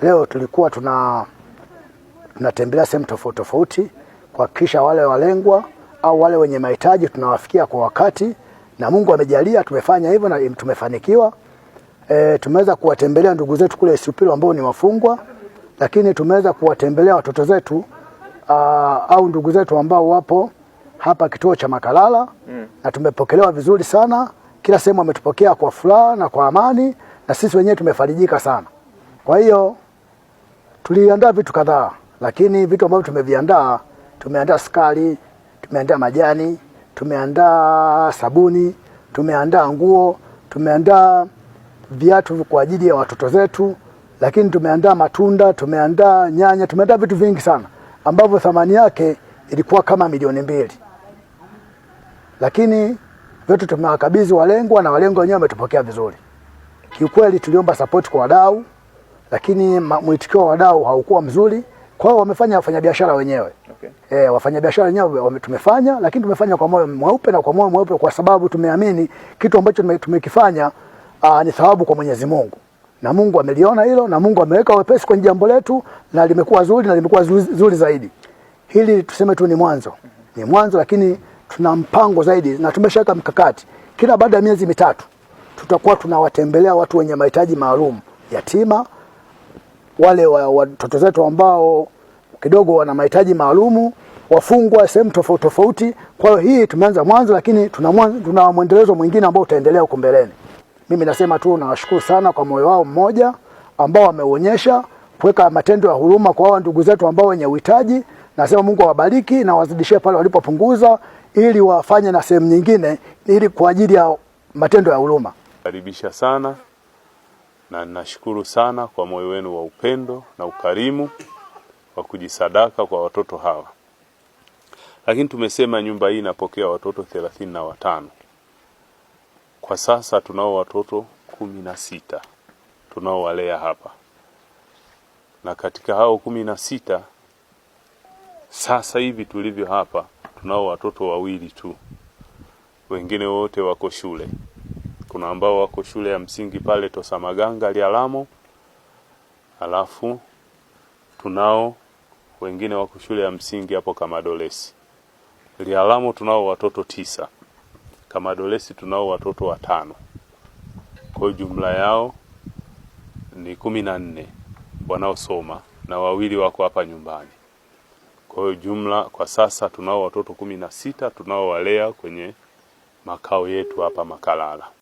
Leo tulikuwa tunatembelea sehemu tofauti tofauti kuhakikisha wale walengwa au wale wenye mahitaji tunawafikia kwa wakati, na Mungu amejalia tumefanya hivyo na tumefanikiwa. Tumeweza kuwatembelea ndugu zetu kule Isipilo ambao ni wafungwa, lakini tumeweza kuwatembelea watoto zetu au ndugu zetu ambao wapo hapa kituo cha Makalala na tumepokelewa vizuri sana. Kila sehemu ametupokea kwa furaha na kwa amani, na sisi wenyewe tumefarijika sana. Kwa hiyo tuliandaa vitu kadhaa, lakini vitu ambavyo tumeandaa sukari, tumeandaa majani, tumeandaa sabuni, tumeandaa nguo, tumeandaa viatu kwa ajili ya watoto zetu, lakini tumeandaa matunda, tumeandaa nyanya, tumeandaa vitu vingi sana ambavyo thamani yake ilikuwa kama milioni 2. Lakini vyote tumewakabidhi walengwa na walengwa wenyewe wametupokea vizuri. Kiukweli tuliomba support kwa wadau, lakini mwitikio wa wadau haukuwa mzuri. Kwa hiyo wamefanya wafanyabiashara wenyewe. Okay. Wafanyabiashara wenyewe tumefanya, lakini tumefanya kwa moyo mweupe na kwa moyo mweupe kwa sababu tumeamini kitu ambacho tumekifanya ni thawabu kwa Mwenyezi Mungu. Na Mungu ameliona hilo, na Mungu ameweka wepesi kwenye jambo letu, na limekuwa zuri na limekuwa zuri zaidi. Hili tuseme tu ni mwanzo. Ni mwanzo, lakini tuna mpango zaidi na tumeshaweka mkakati. Kila baada ya miezi 3 tutakuwa tunawatembelea watu wenye mahitaji maalum, yatima, wale watoto zetu ambao kidogo wana mahitaji maalumu, wafungwa sehemu tofauti tofauti. Kwa hiyo hii tumeanza mwanzo, lakini tuna mwendelezo mwingine ambao utaendelea huko mbeleni. Mimi nasema tu nawashukuru sana kwa moyo wao mmoja ambao wameonyesha kuweka matendo ya huruma kwa hao ndugu zetu ambao wenye uhitaji. Nasema Mungu awabariki na wazidishie pale walipopunguza, ili wafanye na sehemu nyingine ili kwa ajili ya matendo ya huruma. Karibisha sana na nashukuru sana kwa moyo wenu wa upendo na ukarimu wa kujisadaka kwa watoto hawa. Lakini tumesema nyumba hii inapokea watoto 35. Kwa sasa tunao watoto 16 tunaowalea hapa. Na katika hao 16 sasa hivi tulivyo hapa tunao watoto 2 tu. Wengine wote wako shule. Kuna ambao wako shule ya msingi pale Tosamaganga Lialamo. Alafu tunao wengine wako shule ya msingi hapo Kamadolesi. Lialamo tunao watoto 9. Kamadolesi tunao watoto 5. Kwa jumla yao ni 14 wanaosoma na 2 wako hapa nyumbani. Kwa jumla kwa sasa tunao watoto 16 tunaowalea kwenye makao yetu hapa Makalala.